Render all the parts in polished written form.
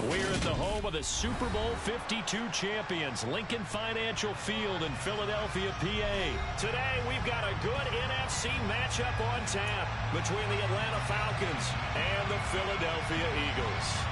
We're at the home of the Super Bowl 52 champions, Lincoln Financial Field in Philadelphia, PA. Today, we've got a good NFC matchup on tap between the Atlanta Falcons and the Philadelphia Eagles.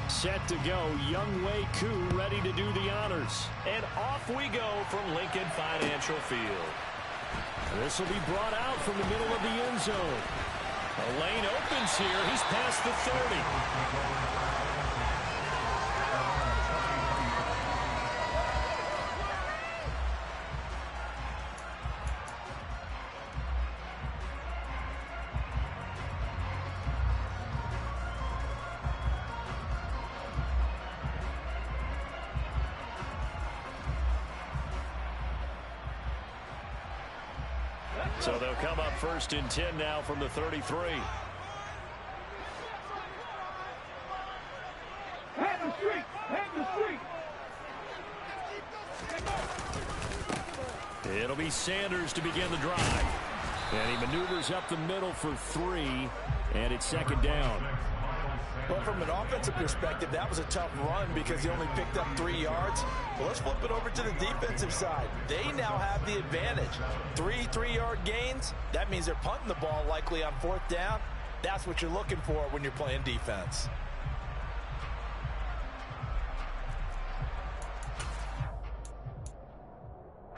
Set to go, Younghoe Koo ready to do the honors. And off we go from Lincoln Financial Field. This will be brought out from the middle of the end zone. A lane opens here. He's past the 30. So they'll come up 1st and 10 now from the 33. It'll be Sanders to begin the drive. And he maneuvers up the middle for 3, and it's 2nd down. Well, from an offensive perspective, that was a tough run because he only picked up 3 yards. Well, let's flip it over to the defensive side. They now have the advantage. 3 3-yard gains. That means they're punting the ball likely on 4th down. That's what you're looking for when you're playing defense.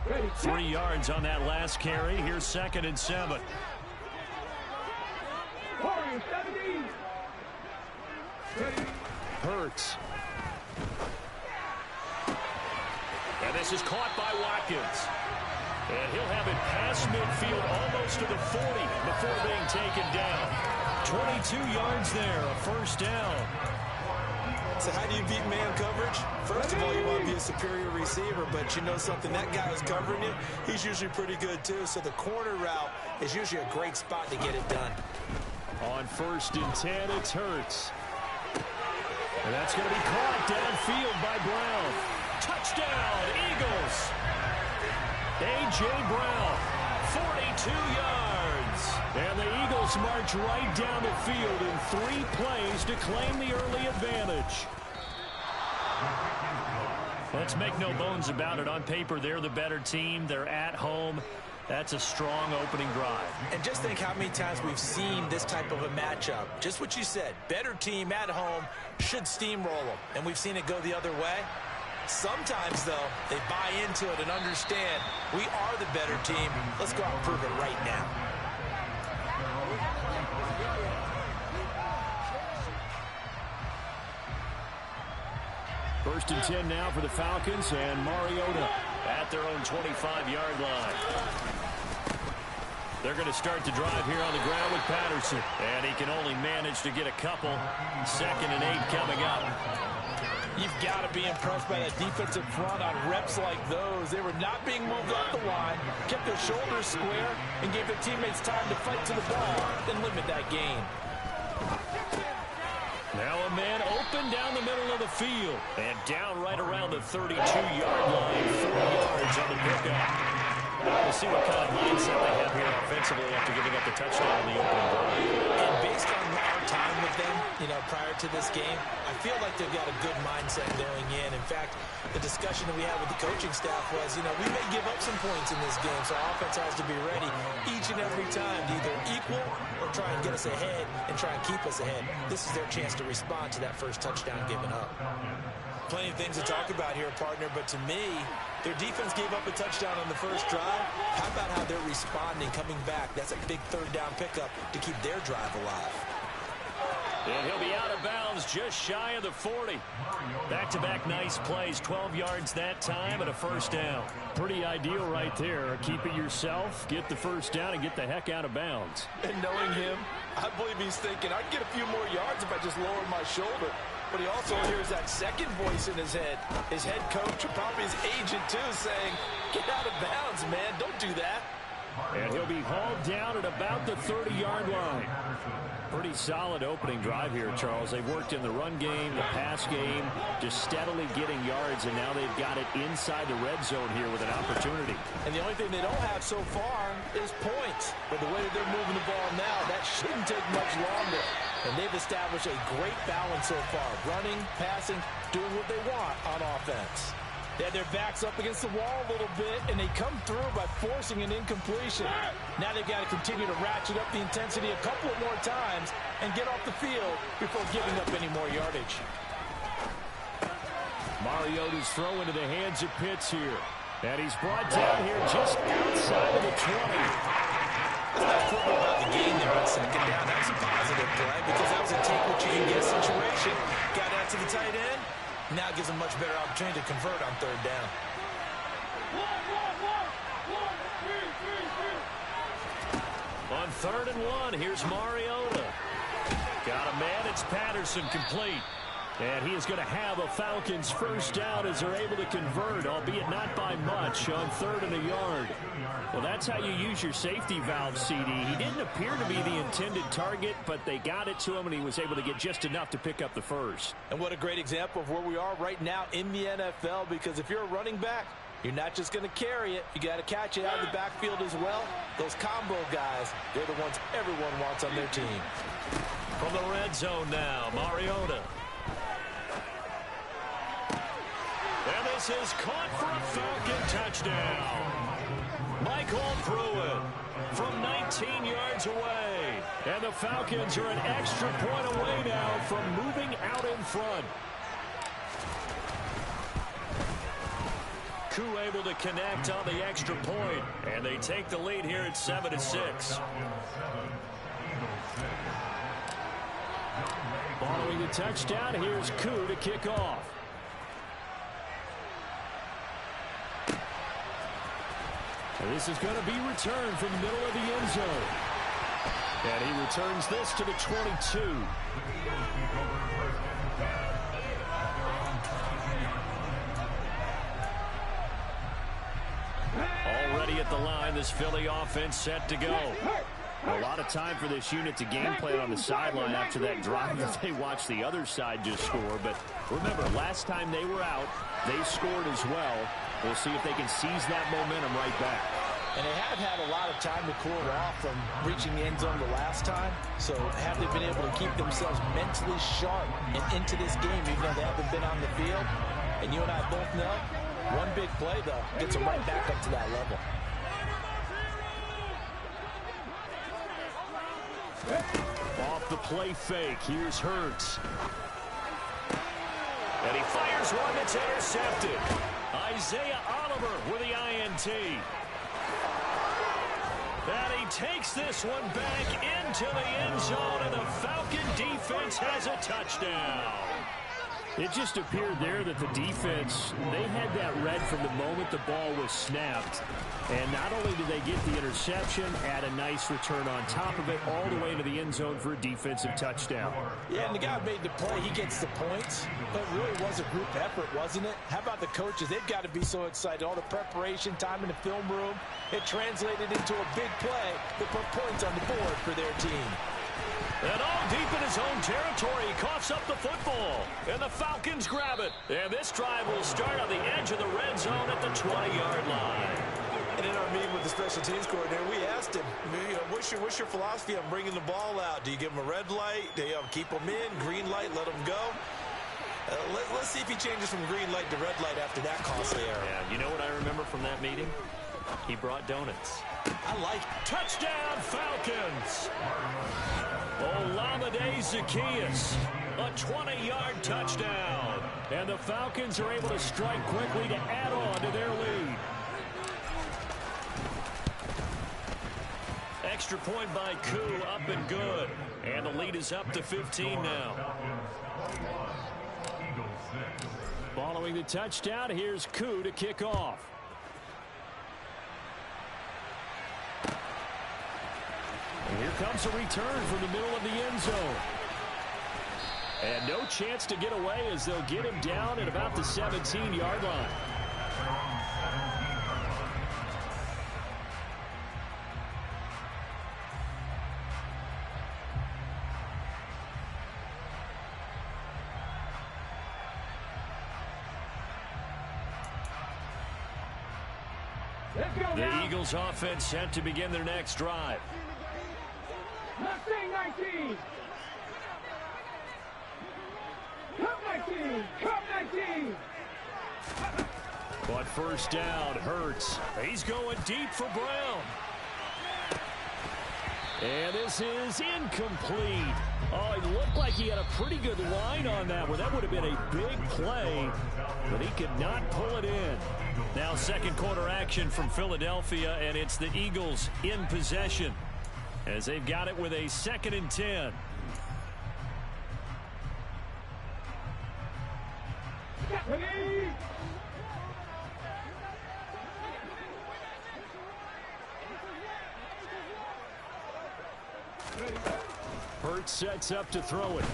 Ready, 3 yards on that last carry. Here's 2nd and 7. Hurts. And this is caught by Watkins. And he'll have it past midfield almost to the 40 before being taken down. 22 yards there, a 1st down. So how do you beat man coverage? First of all, you want to be a superior receiver, but you know something, that guy who's covering you, he's usually pretty good too. So the corner route is usually a great spot to get it done. On 1st and 10, it's Hurts. And that's going to be caught downfield by Brown. Touchdown, Eagles. A.J. Brown, 42 yards. And the Eagles march right down the field in 3 plays to claim the early advantage. Let's make no bones about it. On paper, they're the better team. They're at home. That's a strong opening drive. And just think how many times we've seen this type of a matchup. Just what you said. Better team at home should steamroll them. And we've seen it go the other way. Sometimes, though, they buy into it and understand we are the better team. Let's go out and prove it right now. First and 10 now for the Falcons, and Mariota at their own 25-yard line. They're going to start the drive here on the ground with Patterson. And he can only manage to get a couple. 2nd and 8 coming up. You've got to be impressed by that defensive front on reps like those. They were not being moved off the line, kept their shoulders square, and gave their teammates time to fight to the ball and limit that gain. Now a man open down the middle of the field. And down right around the 32-yard line. 4 yards on the pickup. We'll see what kind of mindset they have here offensively after giving up the touchdown in the opening drive. And based on our time with them, prior to this game, I feel like they've got a good mindset going in. In fact, the discussion that we had with the coaching staff was, we may give up some points in this game, so offense has to be ready each and every time to either equal or try and get us ahead and try and keep us ahead. This is their chance to respond to that first touchdown given up. Plenty of things to talk about here, partner, but to me, their defense gave up a touchdown on the first drive. How about how they're responding, coming back? That's a big 3rd down pickup to keep their drive alive. And he'll be out of bounds just shy of the 40. Back-to-back nice plays, 12 yards that time and a 1st down. Pretty ideal right there. Keep it yourself, get the 1st down, and get the heck out of bounds. And knowing him, I believe he's thinking, I'd get a few more yards if I just lowered my shoulder. but he also hears that second voice in his head. His head coach, or probably his agent too, saying, get out of bounds, man. Don't do that. And he'll be hauled down at about the 30-yard line. Pretty solid opening drive here, Charles. They've worked in the run game, the pass game, just steadily getting yards, and now they've got it inside the red zone here with an opportunity. And the only thing they don't have so far is points. But the way that they're moving the ball now, that shouldn't take much longer. And they've established a great balance so far. Running, passing, doing what they want on offense. They had their backs up against the wall a little bit, and they come through by forcing an incompletion. Now they've got to continue to ratchet up the intensity a couple of more times and get off the field before giving up any more yardage. Mariota's throw into the hands of Pitts here. And he's brought down here just outside of the 20. That's not football about the game there on second down. That was a positive play because that was a take-what-you-can-get situation. Got out to the tight end. Now it gives them much better opportunity to convert on third down. On 3rd and 1, here's Mariota. Got a man, it's Patterson complete. And he is going to have a Falcons first down as they're able to convert, albeit not by much, on 3rd and a yard. Well, that's how you use your safety valve, CD. He didn't appear to be the intended target, but they got it to him, and he was able to get just enough to pick up the first. And what a great example of where we are right now in the NFL, because if you're a running back, you're not just going to carry it. You got to catch it out of the backfield as well. Those combo guys, they're the ones everyone wants on their team. From the red zone now, Mariota. And this is caught for a Falcon touchdown. Michael Pruitt from 19 yards away. And the Falcons are an extra point away now from moving out in front. Koo able to connect on the extra point. And they take the lead here at 7-6. Following the touchdown, here's Koo to kick off. And this is going to be returned from the middle of the end zone. And he returns this to the 22. Already at the line, this Philly offense set to go. A lot of time for this unit to game plan on the sideline after that drive that they watched the other side just score. But remember, last time they were out, they scored as well. We'll see if they can seize that momentum right back. And they have had a lot of time to cool off from reaching the end zone the last time. So have they been able to keep themselves mentally sharp and into this game, even though they haven't been on the field? And you and I both know, one big play, though, gets them right back up to that level. Off the play fake, here's Hurts. And he fires one that's intercepted. Isaiah Oliver with the INT. And he takes this one back into the end zone, and the Falcon defense has a touchdown. It just appeared there that the defense, they had that read from the moment the ball was snapped. And not only did they get the interception, add a nice return on top of it, all the way into the end zone for a defensive touchdown. Yeah, and the guy who made the play, he gets the points. But it really was a group effort, wasn't it? How about the coaches? They've got to be so excited. All the preparation, time in the film room, it translated into a big play that put points on the board for their team. And all deep in his own territory, he coughs up the football. And the Falcons grab it. And this drive will start on the edge of the red zone at the 20-yard line. And in our meeting with the special teams coordinator, we asked him, what's your philosophy on bringing the ball out? Do you give him a red light? Do you keep him in? Green light, let him go? Let's see if he changes from green light to red light after that costly error. Yeah, you know what I remember from that meeting? He brought donuts. I like it. Touchdown, Falcons! Olamide Zaccheaus, a 20-yard touchdown. And the Falcons are able to strike quickly to add on to their lead. Extra point by Koo, up and good. And the lead is up to 15 now. Following the touchdown, here's Koo to kick off. And here comes a return from the middle of the end zone. And no chance to get away as they'll get him down at about the 17-yard line. The Eagles offense set to begin their next drive. Mustang 19. Cup 19. Cup 19. But first down, Hurts. He's going deep for Brown. And this is incomplete. Oh, it looked like he had a pretty good line on that one. That would have been a big play, but he could not pull it in. Now second quarter action from Philadelphia, and it's the Eagles in possession as they've got it with a 2nd and 10. Hurts sets up to throw it.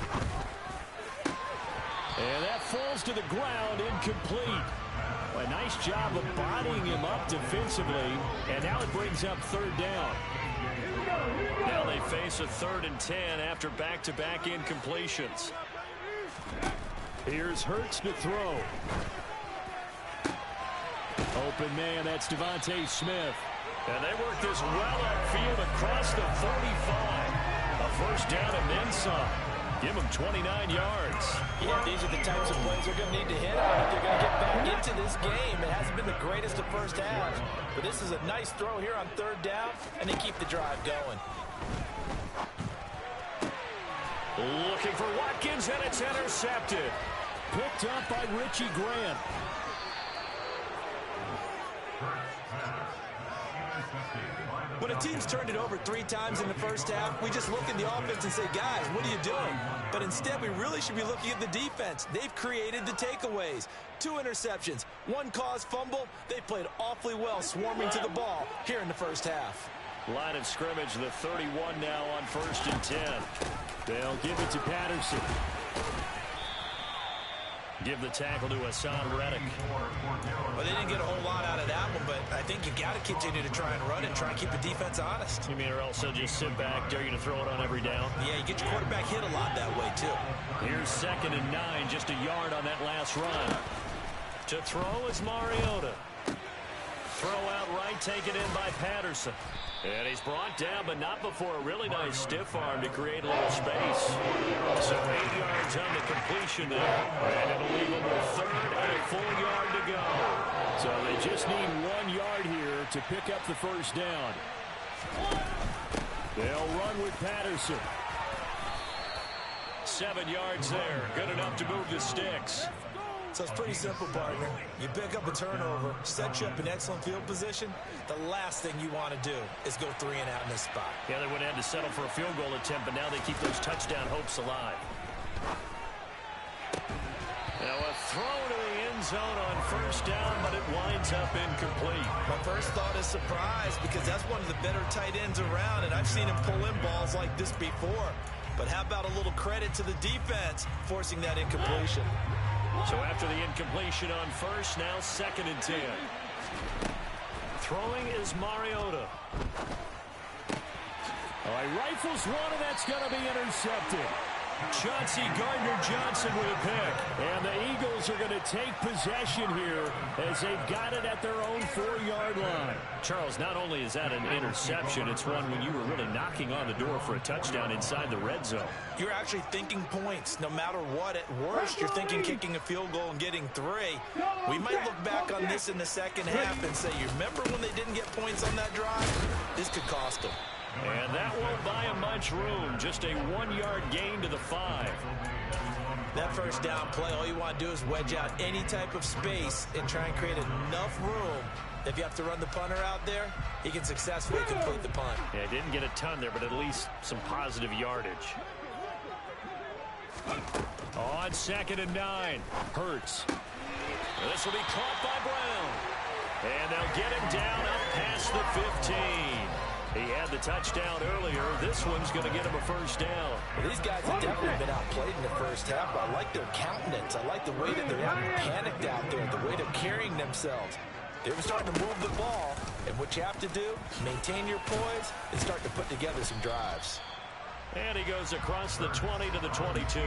And that falls to the ground, incomplete. A nice job of bodying him up defensively, and now it brings up 3rd down. Now they face a 3rd and 10 after back-to-back incompletions. Here's Hurts to throw. Open man, that's Devontae Smith. And they work this well upfield across the 45. A first down and then some. Give them 29 yards. Yeah, these are the types of plays they're going to need to hit on if they're going to get back into this game. It hasn't been the greatest of first halves, but this is a nice throw here on 3rd down, and they keep the drive going. Looking for Watkins, and it's intercepted. Picked up by Richie Grant. When a team's turned it over 3 times in the first half, we just look at the offense and say, guys, what are you doing? But instead, we really should be looking at the defense. They've created the takeaways. 2 interceptions, 1 caused fumble. They played awfully well swarming to the ball here in the first half. Line of scrimmage, the 31 now on 1st and 10. They'll give it to Patterson. Give the tackle to Hassan Reddick. Well, they didn't get a whole lot out of that one, but I think you got to continue to try and run and try and keep the defense honest. You mean or else they'll just sit back, dare you to throw it on every down? Yeah, you get your quarterback hit a lot that way, too. Here's 2nd and 9, just a yard on that last run. To throw is Mariota. Throw out right, taken in by Patterson. And he's brought down, but not before a really nice stiff arm to create a little space. So 8 yards on the completion there. And it'll leave them with 3rd and a full yard to go. So they just need 1 yard here to pick up the first down. They'll run with Patterson. 7 yards there. Good enough to move the sticks. So it's pretty simple, partner. You pick up a turnover, set you up in excellent field position. The last thing you want to do is go 3 and out in this spot. Yeah, they would have had to settle for a field goal attempt, but now they keep those touchdown hopes alive. Now a throw to the end zone on 1st down, but it winds up incomplete. My first thought is surprise because that's one of the better tight ends around, and I've seen him pull in balls like this before. But how about a little credit to the defense forcing that incompletion? So after the incompletion on 1st, now 2nd and 10. Throwing is Mariota. Oh, he rifles one, and that's going to be intercepted. Chauncey Gardner-Johnson with a pick. And the Eagles are going to take possession here as they've got it at their own 4-yard line. Charles, not only is that an interception, it's one when you were really knocking on the door for a touchdown inside the red zone. You're actually thinking points. No matter what, at worst, you're thinking kicking a field goal and getting 3. We might look back on this in the second half and say, you remember when they didn't get points on that drive? This could cost them. And that won't buy him much room. Just a 1-yard gain to the 5. That first down play, all you want to do is wedge out any type of space and try and create enough room. If you have to run the punter out there, he can successfully complete the punt. Yeah, didn't get a ton there, but at least some positive yardage. On 2nd and 9, Hurts. This will be caught by Brown. And they'll get him down up past the 15. He had the touchdown earlier. This one's going to get him a first down. Well, these guys have definitely been outplayed in the first half, but I like their countenance. I like the way that they're not panicked out there, the way they're carrying themselves. They were starting to move the ball, and what you have to do, maintain your poise and start to put together some drives. And he goes across the 20 to the 22.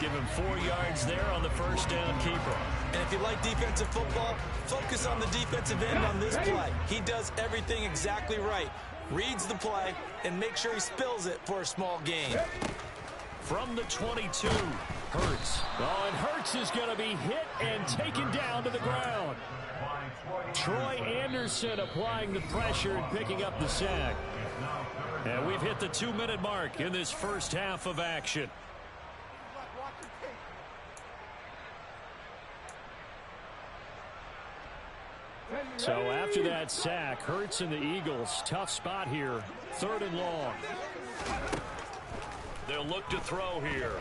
Give him 4 yards there on the first down keeper. And if you like defensive football, focus on the defensive end on this play. He does everything exactly right. Reads the play and make sure he spills it for a small gain. From the 22, Hurts. Oh, and Hurts is going to be hit and taken down to the ground. Troy Anderson applying the pressure and picking up the sack. And we've hit the 2-minute mark in this first half of action. So after that sack, Hurts and the Eagles, tough spot here. 3rd and long. They'll look to throw here.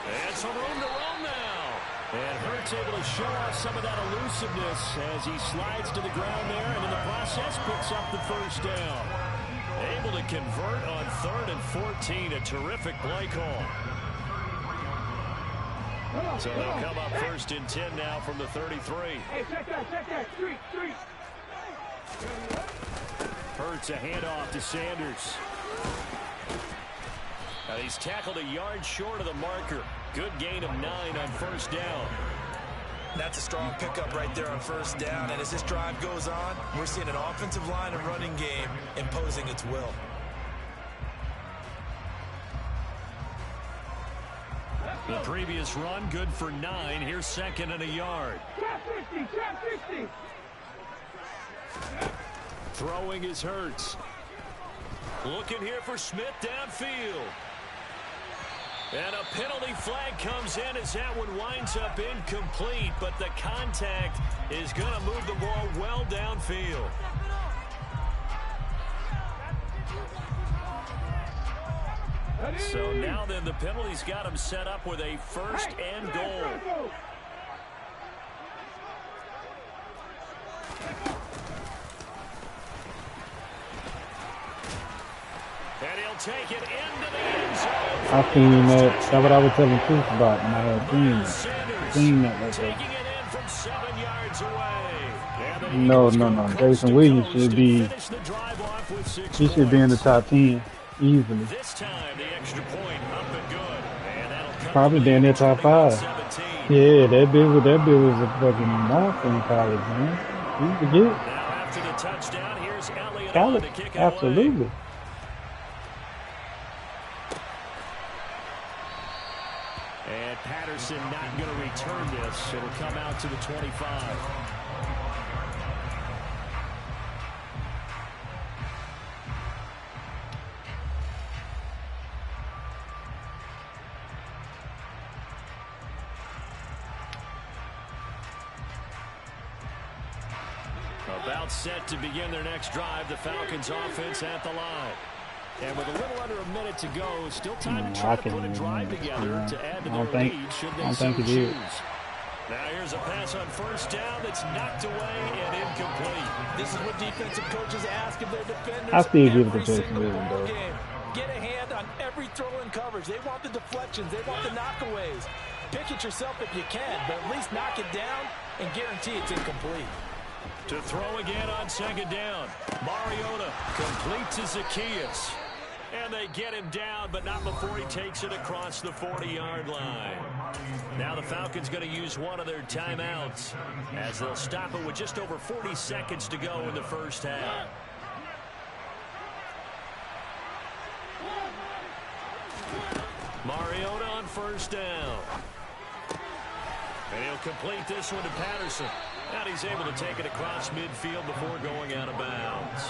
And some room to run now. And Hurts able to show off some of that elusiveness as he slides to the ground there, and in the process picks up the first down. Able to convert on 3rd and 14. A terrific play call. So they'll come up 1st and 10 now from the 33. Hey, check that. Street. Hurts a handoff to Sanders. Now he's tackled a yard short of the marker. Good gain of 9 on 1st down. That's a strong pickup right there on 1st down. And as this drive goes on, we're seeing an offensive line and running game imposing its will. The previous run, good for 9. Here's 2nd and a yard. Trap 50. Throwing is Hurts. Looking here for Smith downfield. And a penalty flag comes in as that one winds up incomplete, but the contact is going to move the ball well downfield. So now then the penalty's got him set up with a 1st and goal. And he'll take it into the end zone. I seen that. That's what I was telling Chris about, and I had seen that right there. Taking it in from 7 yards away. No. Jason Williams should be. He should be in the top 10 easily. This time the extra point up and good. And that'll cut Probably down there top 5. 17. Yeah, that bill was a fucking monster in college, man. You forget. Now after the touchdown, here's Elliott College, to kick it absolutely. away. And Patterson not going to return this. It'll come out to the 25. About set to begin their next drive. The Falcons offense at the line. And with a little under a minute to go, still time to try to put a drive together to add to their lead should they so choose. Now here's a pass on 1st down that's knocked away and incomplete. This is what defensive coaches ask of their defenders. I still give it to every Jason single Williams, ball though. game. Get a hand on every throw in coverage. They want the deflections. They want the knockaways. Pick it yourself if you can, but at least knock it down and guarantee it's incomplete. To throw again on 2nd down. Mariota complete to Zacchaeus. And they get him down, but not before he takes it across the 40-yard line. Now the Falcons going to use one of their timeouts as they'll stop it with just over 40 seconds to go in the first half. Mariota on 1st down. And he'll complete this one to Patterson. And he's able to take it across midfield before going out of bounds.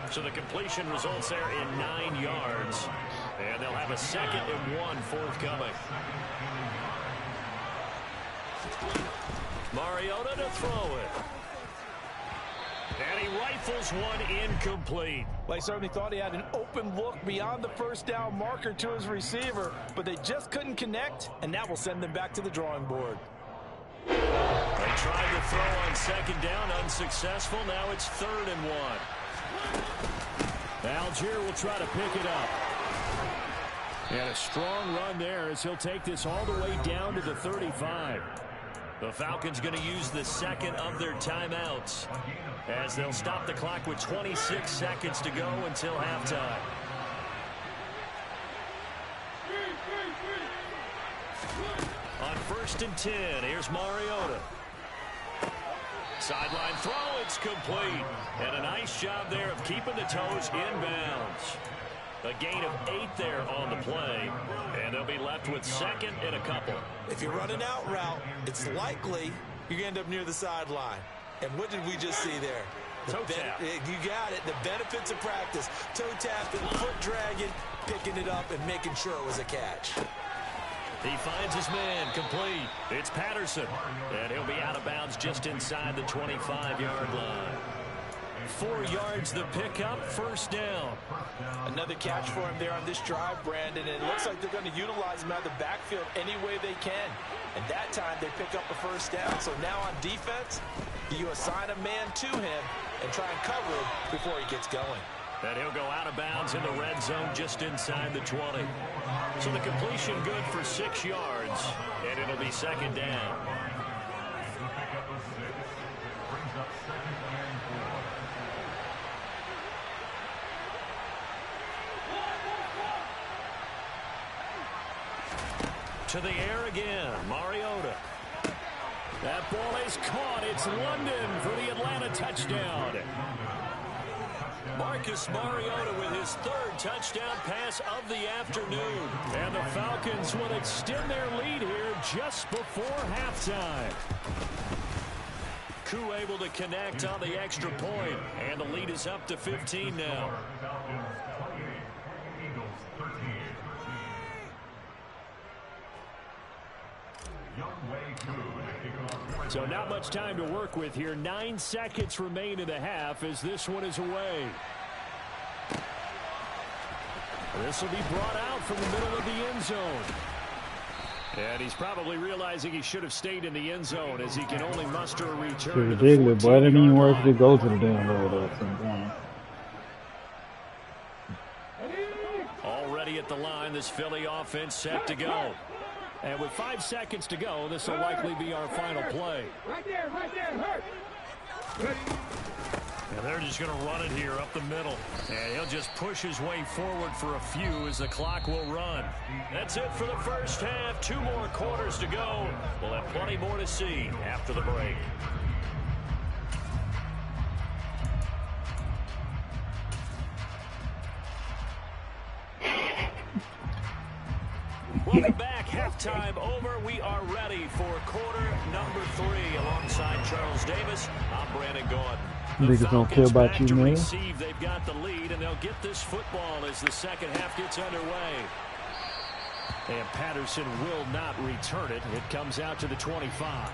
So the completion results there in 9 yards. And they'll have a 2nd and 1 forthcoming. Mariota to throw it. And he rifles one incomplete. Well, he certainly thought he had an open look beyond the 1st down marker to his receiver, but they just couldn't connect, and that will send them back to the drawing board. They tried to throw on second down, unsuccessful. Now it's 3rd and 1. Algier will try to pick it up. And a strong run there as he'll take this all the way down to the 35. The Falcons going to use the second of their timeouts as they'll stop the clock with 26 seconds to go until halftime. On 1st and 10, here's Mariota. Sideline throw, it's complete. And a nice job there of keeping the toes inbounds. A gain of 8 there on the play, and they'll be left with 2nd and a couple. If you run an out route, it's likely you're going to end up near the sideline. And what did we just see there? Toe tap. You got it. The benefits of practice. Toe tapping, foot dragging, picking it up, and making sure it was a catch. He finds his man, complete. It's Patterson, and he'll be out of bounds just inside the 25-yard line. 4 yards the pickup, 1st down. Another catch for him there on this drive, Brandon, and it looks like they're going to utilize him out of the backfield any way they can. And that time they pick up a 1st down. So now on defense, you assign a man to him and try and cover him before he gets going. And he'll go out of bounds in the red zone just inside the 20. So the completion good for 6 yards, and it'll be 2nd down. To the air again, Mariota. That ball is caught. It's London for the Atlanta touchdown. Marcus Mariota with his 3rd touchdown pass of the afternoon. And the Falcons will extend their lead here just before halftime. Koo able to connect on the extra point, and the lead is up to 15 now. So not much time to work with here. 9 seconds remain in the half as this one is away. This will be brought out from the middle of the end zone. And he's probably realizing he should have stayed in the end zone as he can only muster a return. It's ridiculous, boy. I didn't even worth to go to the damn road sometimes. Already at the line, this Philly offense set to go. And with 5 seconds to go, this will likely be our final play. Right there, hurt. And they're just going to run it here up the middle. And he'll just push his way forward for a few as the clock will run. That's it for the first half. 2 more quarters to go. We'll have plenty more to see after the break. Welcome back. Halftime over. We are ready for quarter number 3 alongside Charles Davis. I'm Brandon Gordon. Niggas don't care about you, man. They've got the lead, and they'll get this football as the second half gets underway. And Patterson will not return it. It comes out to the 25.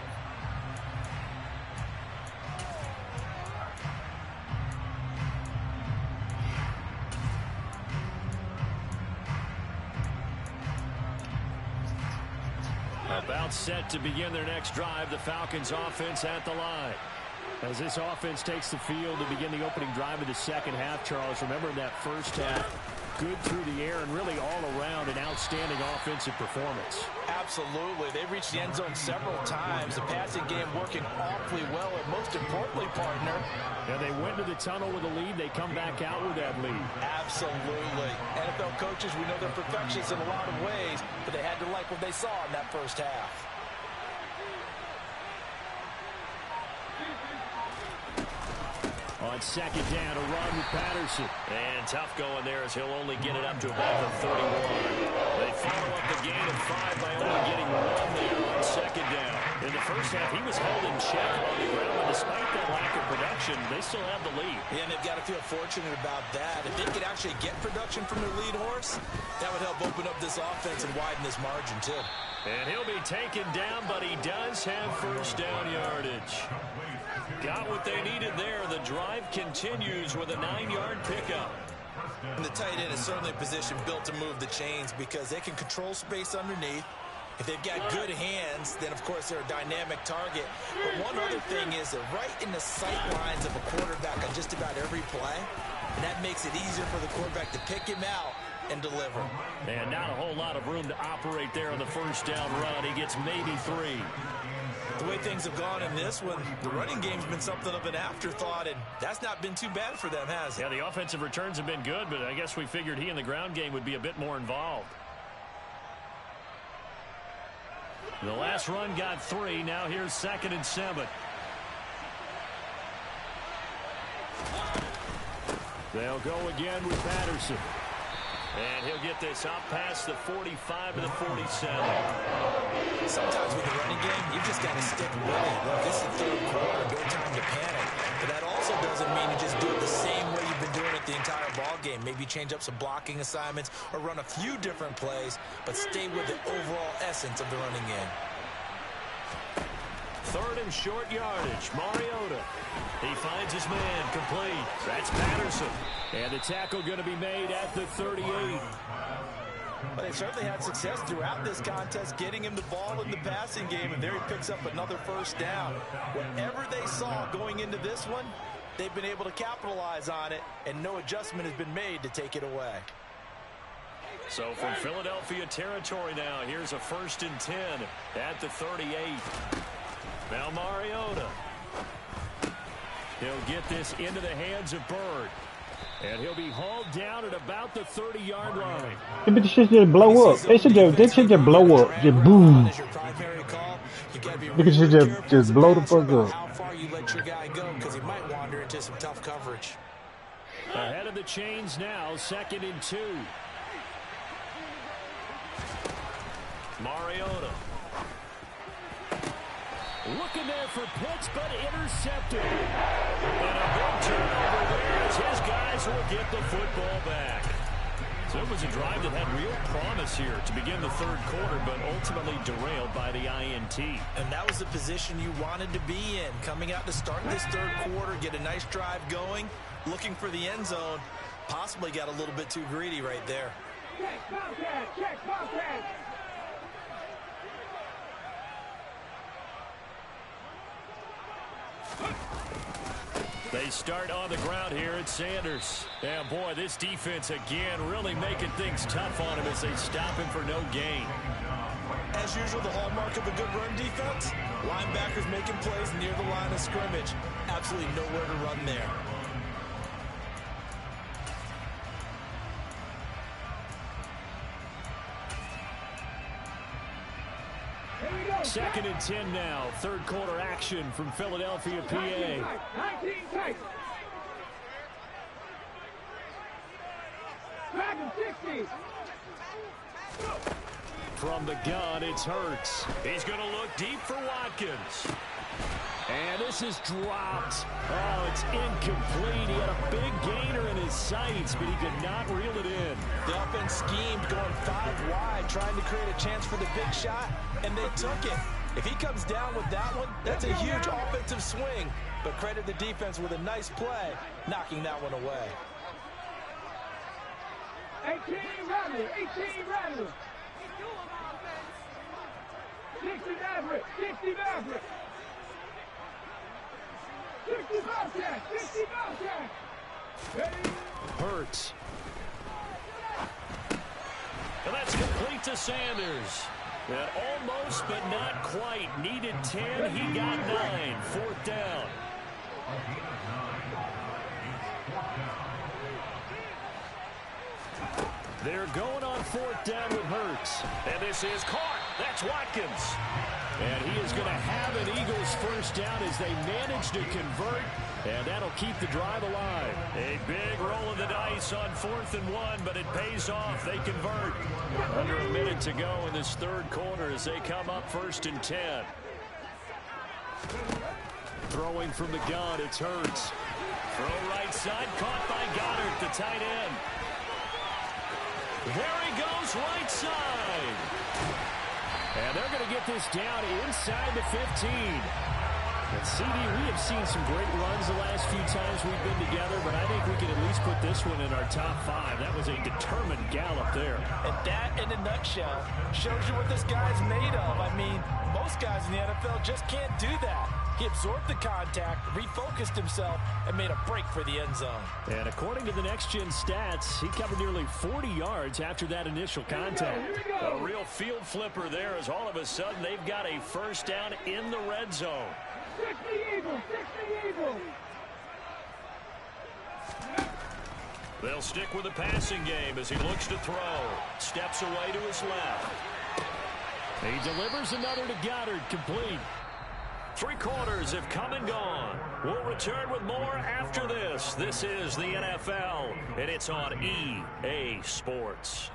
About set to begin their next drive. The Falcons offense at the line. As this offense takes the field to begin the opening drive of the second half, Charles, remember in that first half, good through the air and really all around an outstanding offensive performance. Absolutely. They reached the end zone several times. The passing game working awfully well, and most importantly, partner. And they went to the tunnel with a lead. They come back out with that lead. Absolutely. NFL coaches, we know they're perfectionists in a lot of ways, but they had to like what they saw in that first half. On second down, a run with Patterson. And tough going there as he'll only get it up to about the 31. They follow up the gain of 5 by only getting 1 there on second down. In the first half, he was held in check on the ground, and despite that lack of production, they still have the lead. Yeah, and they've got to feel fortunate about that. If they could actually get production from their lead horse, that would help open up this offense and widen this margin, too. And he'll be taken down, but he does have first down yardage. Got what they needed there. The drive continues with a 9-yard pickup. And the tight end is certainly a position built to move the chains because they can control space underneath. If they've got good hands, then, of course, they're a dynamic target. But one other thing is they're right in the sight lines of a quarterback on just about every play, and that makes it easier for the quarterback to pick him out and deliver. And not a whole lot of room to operate there on the first down run. He gets maybe 3. The way things have gone in this one, the running game's been something of an afterthought, and that's not been too bad for them, has it? Yeah, the offensive returns have been good, but I guess we figured he in the ground game would be a bit more involved. The last run got 3. Now here's 2nd and 7. They'll go again with Patterson. And he'll get this up past the 45 to the 47. Sometimes with the running game, you've just got to stick with it. Look, this is the third quarter, no time to panic. But that also doesn't mean you just do it the same way you've been doing it the entire ball game. Maybe change up some blocking assignments or run a few different plays, but stay with the overall essence of the running game. 3rd and short yardage. Mariota. He finds his man complete. That's Patterson. And the tackle going to be made at the 38. Well, they've certainly had success throughout this contest getting him the ball in the passing game, and there he picks up another first down. Whatever they saw going into this one, they've been able to capitalize on it, and no adjustment has been made to take it away. So from Philadelphia territory now, here's a 1st and 10 at the 38. Now Mariota. He'll get this into the hands of Bird. And he'll be hauled down at about the 30-yard line. Yeah, but this shit just blow up. They should just blow up. Just boom. They should just blow the fuck up. How far you let your guy go, because he might wander into some tough coverage. Ahead of the chains now, 2nd and 2. Mariota. Looking there for Pitts, but intercepted. And a big turnover there as his guys will get the football back. So it was a drive that had real promise here to begin the third quarter, but ultimately derailed by the INT. And that was the position you wanted to be in. Coming out to start this third quarter, get a nice drive going, looking for the end zone. Possibly got a little bit too greedy right there. Check contact, check contact. They start on the ground here at Sanders. And boy, this defense again really making things tough on him as they stop him for no gain. As usual, the hallmark of a good run defense, linebackers making plays near the line of scrimmage. Absolutely nowhere to run there. Second and 10 now. Third quarter action from Philadelphia, PA. 19 tight. Dragon 60. From the gun, it's Hurts. He's going to look deep for Watkins. And this is dropped. Oh, it's incomplete. He had a big gainer in his sights, but he could not reel it in. The offense schemed going 5 wide, trying to create a chance for the big shot, and they took it. If he comes down with that one, that's a huge offensive swing. But credit the defense with a nice play, knocking that one away. 18 Rattler, 18 Rattler. 60 Maverick, 60 Maverick. 60 Bobcat, 60 Bobcat. Ready? Hurts. And that's complete to Sanders. And almost, but not quite. Needed 10. He got 9. Fourth down. They're going on fourth down with Hurts. And this is caught. That's Watkins. And he is going to have an Eagles first down as they manage to convert. And that'll keep the drive alive. A big roll of the dice on 4th and 1, but it pays off. They convert. Under a minute to go in this third quarter as they come up 1st and 10. Throwing from the gun, it's Hurts. Throw right side, caught by Goddard, the tight end. There he goes, right side. And they're going to get this down inside the 15. And CD, we have seen some great runs the last few times we've been together, but I think we can at least put this one in our top 5. That was a determined gallop there. And that, in a nutshell, shows you what this guy's made of. I mean, most guys in the NFL just can't do that. He absorbed the contact, refocused himself, and made a break for the end zone. And according to the next-gen stats, he covered nearly 40 yards after that initial contact. A real field flipper there as all of a sudden they've got a first down in the red zone. 60 Eagles, 60 Eagles. They'll stick with the passing game as he looks to throw. Steps away to his left. He delivers another to Goddard, complete. 3 quarters have come and gone. We'll return with more after this. This is the NFL, and it's on EA Sports.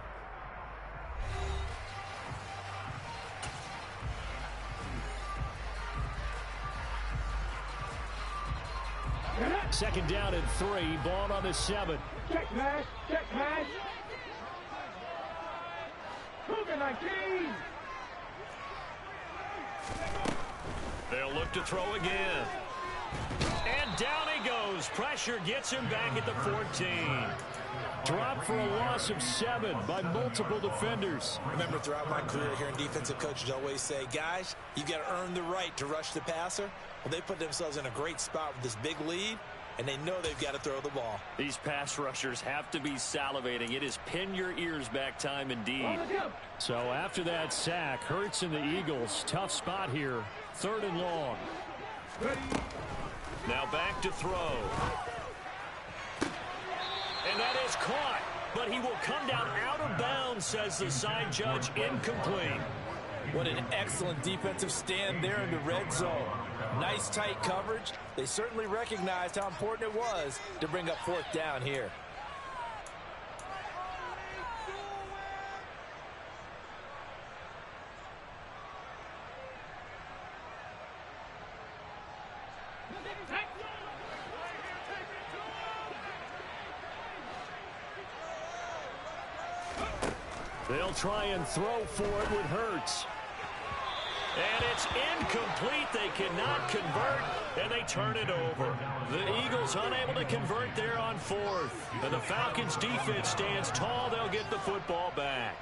Second down and 3, ball on the 7. Check pass, check pass. Cougar 19. They'll look to throw again. And down he goes. Pressure gets him back at the 14. Dropped for a loss of 7 by multiple defenders. Remember, throughout my career here in defensive coaches always say, guys, you got to earn the right to rush the passer. Well, they put themselves in a great spot with this big lead, and they know they've got to throw the ball. These pass rushers have to be salivating. It is pin your ears back time indeed. So after that sack, Hurts and the Eagles, tough spot here. 3rd and long. Now back to throw. And that is caught, but he will come down out of bounds, says the side judge, incomplete. What an excellent defensive stand there in the red zone. Nice tight coverage. They certainly recognized how important it was to bring up 4th down here. They'll try and throw for it with Hurts. And it's incomplete. They cannot convert, and they turn it over. The Eagles unable to convert there on 4th. And the Falcons' defense stands tall. They'll get the football back.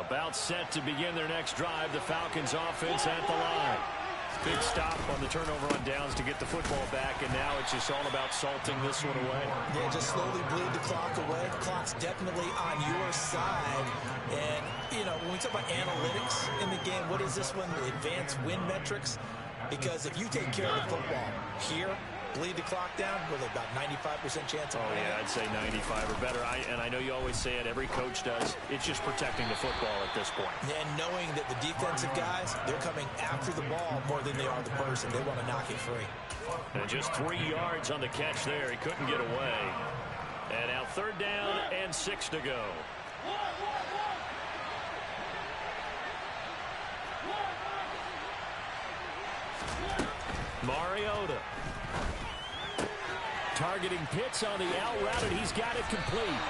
About set to begin their next drive. The Falcons offense at the line. Big stop on the turnover on downs to get the football back, and now it's just all about salting this one away. Yeah, just slowly bleed the clock away. The clock's definitely on your side. And, you know, when we talk about analytics in the game, what is this one? The advanced win metrics? Because if you take care of the football here, bleed the clock down with about 95% chance of winning. Yeah, I'd say 95 or better. And I know you always say it, every coach does. It's just protecting the football at this point. And knowing that the defensive guys, they're coming after the ball more than they are the person. They want to knock it free. And just 3 yards on the catch there. He couldn't get away. And now 3rd down and 6 to go. Mariota. Targeting Pitts on the out route, and he's got it complete.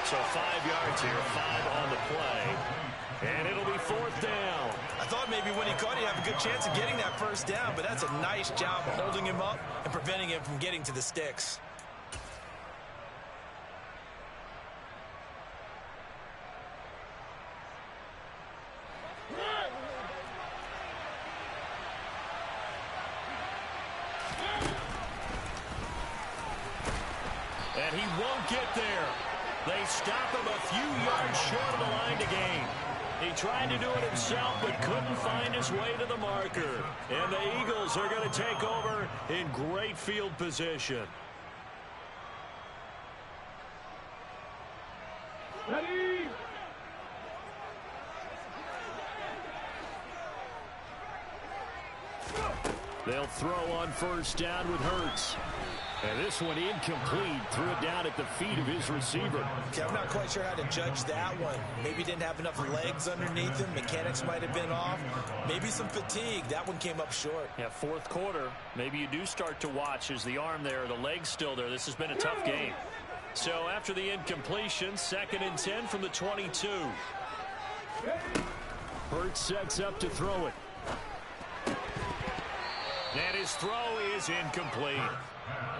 So 5 yards here, 5 on the play. And it'll be 4th down. I thought maybe when he caught, he'd have a good chance of getting that first down, but that's a nice job of holding him up and preventing him from getting to the sticks. And he won't get there. They stop him a few yards short of the line to gain. He tried to do it himself, but couldn't find his way to the marker. And the Eagles are going to take over in great field position. Ready? They'll throw on first down with Hurts. And this one incomplete. Threw it down at the feet of his receiver. Okay, I'm not quite sure how to judge that one. Maybe didn't have enough legs underneath him. Mechanics might have been off. Maybe some fatigue. That one came up short. Yeah, fourth quarter. Maybe you do start to watch. Is the arm there, the leg's still there? This has been a tough game. So after the incompletion, 2nd and 10 from the 22. Hurts sets up to throw it. And his throw is incomplete.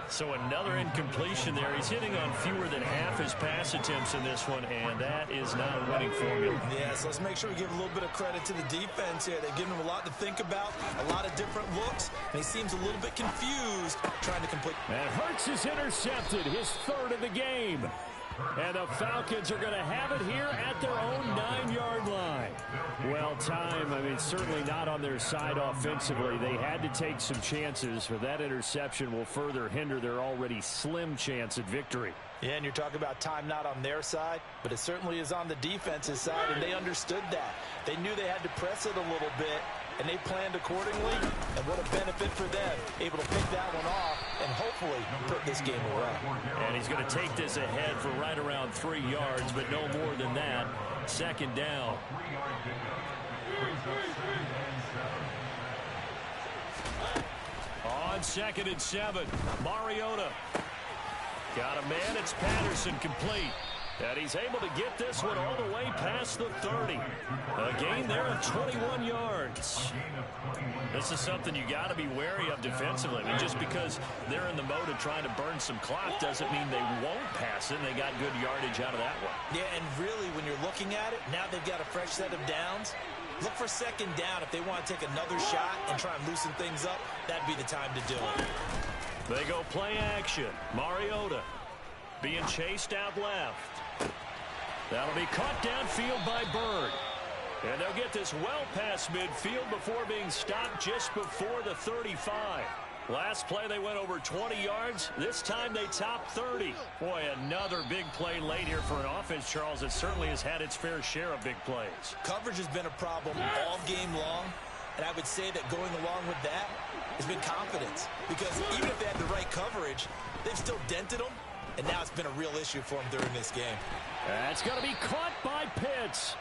So another incompletion there. He's hitting on fewer than half his pass attempts in this one, and that is not a winning formula. Yeah, so let's make sure we give a little bit of credit to the defense here. They've given him a lot to think about, a lot of different looks, and he seems a little bit confused trying to complete. And Hurts is intercepted, his 3rd of the game. And the Falcons are going to have it here at their own 9-yard line. Well, time, certainly not on their side offensively. They had to take some chances, but that interception will further hinder their already slim chance at victory. Yeah, and you're talking about time not on their side, but it certainly is on the defense's side, and they understood that. They knew they had to press it a little bit, and they planned accordingly, and what a benefit for them, able to pick that one off and hopefully put this game away. And he's going to take this ahead for right around 3 yards, but no more than that. 2nd down. On 2nd and 7, Mariota. Got a man, it's Patterson, complete. And he's able to get this one all the way past the 30. A gain there of 21 yards. This is something you got to be wary of defensively. Just because they're in the mode of trying to burn some clock doesn't mean they won't pass it. They got good yardage out of that one. Yeah, and really, when you're looking at it, now they've got a fresh set of downs. Look for 2nd down. If they want to take another shot and try and loosen things up, that'd be the time to do it. They go play action. Mariota being chased out left. That'll be caught downfield by Bird. And they'll get this well past midfield before being stopped just before the 35. Last play they went over 20 yards. This time they top 30. Boy, another big play late here for an offense, Charles, that certainly has had its fair share of big plays. Coverage has been a problem all game long. And I would say that going along with that has been confidence. Because even if they had the right coverage, they've still dented them. And now it's been a real issue for him during this game. That's going to be caught by Pitts.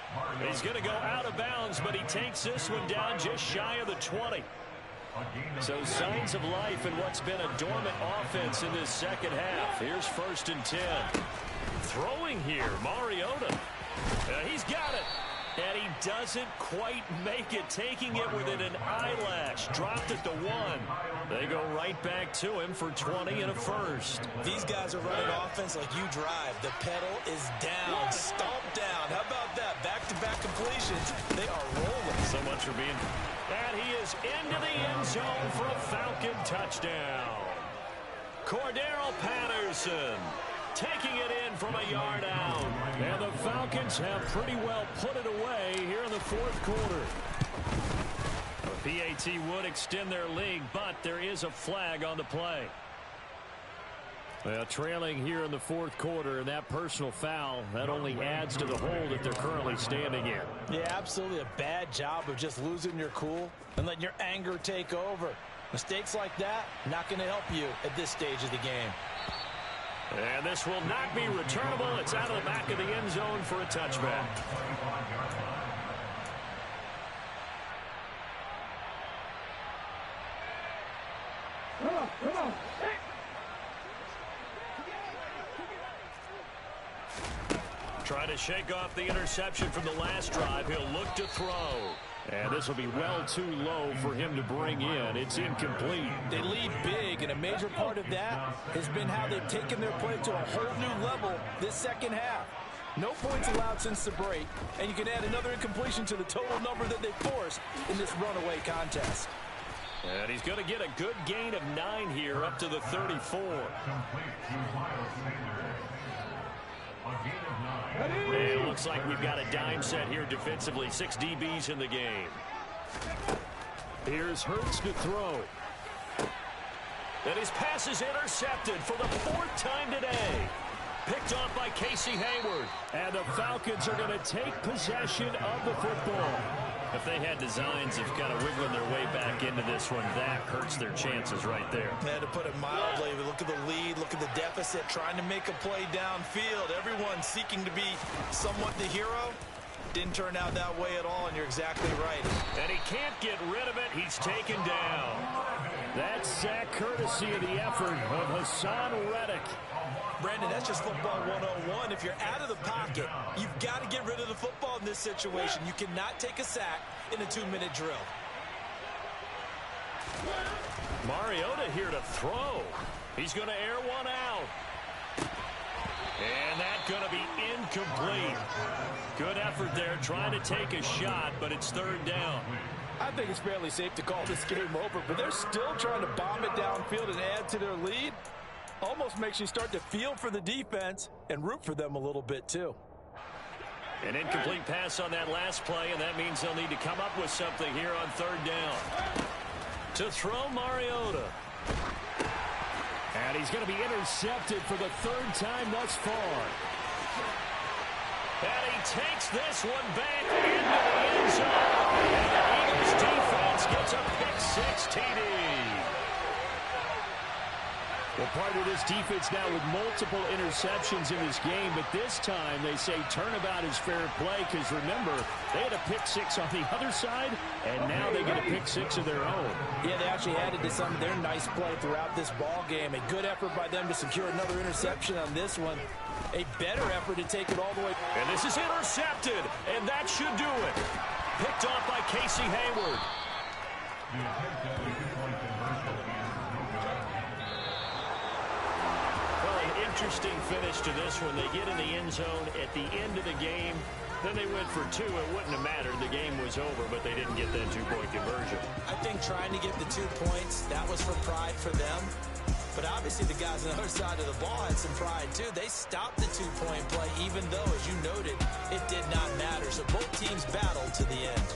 He's going to go out of bounds, but he takes this one down just shy of the 20. So signs of life in what's been a dormant offense in this 2nd half. Here's 1st and 10. Throwing here, Mariota. He's got it. And he doesn't quite make it, taking it within an eyelash. Dropped at the 1. They go right back to him for 20 and a 1st. These guys are running offense like you drive. The pedal is down, stomped down. How about that? Back-to-back completions. They are rolling. So much for being... And he is into the end zone for a Falcon touchdown. Cordero Patterson taking it in from a yard out. And the Falcons have pretty well put it away here in the 4th quarter. The PAT would extend their lead, but there is a flag on the play. Well, trailing here in the 4th quarter, and that personal foul, that only adds to the hole that they're currently standing in. Yeah, absolutely a bad job of just losing your cool and letting your anger take over. Mistakes like that, not going to help you at this stage of the game. And this will not be returnable. It's out of the back of the end zone for a touchback. Come on. Trying to shake off the interception from the last drive. He'll look to throw. And this will be well too low for him to bring in. It's incomplete. They lead big, and a major part of that has been how they've taken their play to a whole new level this 2nd half. No points allowed since the break, and you can add another incompletion to the total number that they forced in this runaway contest. And he's going to get a good gain of 9 here up to the 34. It looks like we've got a dime set here defensively. 6 DBs in the game. Here's Hurts to throw. And his pass is intercepted for the 4th time today. Picked off by Casey Hayward. And the Falcons are going to take possession of the football. If they had designs of kind of wiggling their way back into this one, that hurts their chances right there. Yeah, to put it mildly, look at the lead, look at the deficit, trying to make a play downfield. Everyone seeking to be somewhat the hero. Didn't turn out that way at all, and you're exactly right. And he can't get rid of it. He's taken down. That sack courtesy of the effort of Hassan Reddick. Brandon, that's just football 101. If you're out of the pocket, you've got to get rid of the football in this situation. You cannot take a sack in a 2-minute drill. Mariota here to throw. He's going to air one out. And that's going to be incomplete. Good effort there trying to take a shot, but it's third down. I think it's fairly safe to call this game over, but they're still trying to bomb it downfield and add to their lead. Almost makes you start to feel for the defense and root for them a little bit, too. An incomplete pass on that last play, and that means they'll need to come up with something here on third down. To throw Mariota. And he's going to be intercepted for the third time thus far. And he takes this one back into the end zone. And the Eagles defense gets a pick-6 TD. Well, part of this defense now with multiple interceptions in this game, but this time they say turnabout is fair play because, remember, they had a pick-6 on the other side, and now they get a pick-6 of their own. Yeah, they actually added to some of their nice play throughout this ball game. A good effort by them to secure another interception on this one. A better effort to take it all the way. And this is intercepted, and that should do it. Picked off by Casey Hayward. Interesting finish to this one. They get in the end zone at the end of the game. Then they went for two. It wouldn't have mattered. The game was over, but they didn't get that two-point conversion. I think trying to get the 2 points, that was for pride for them. But obviously the guys on the other side of the ball had some pride, too. They stopped the two-point play, even though, as you noted, it did not matter. So both teams battled to the end.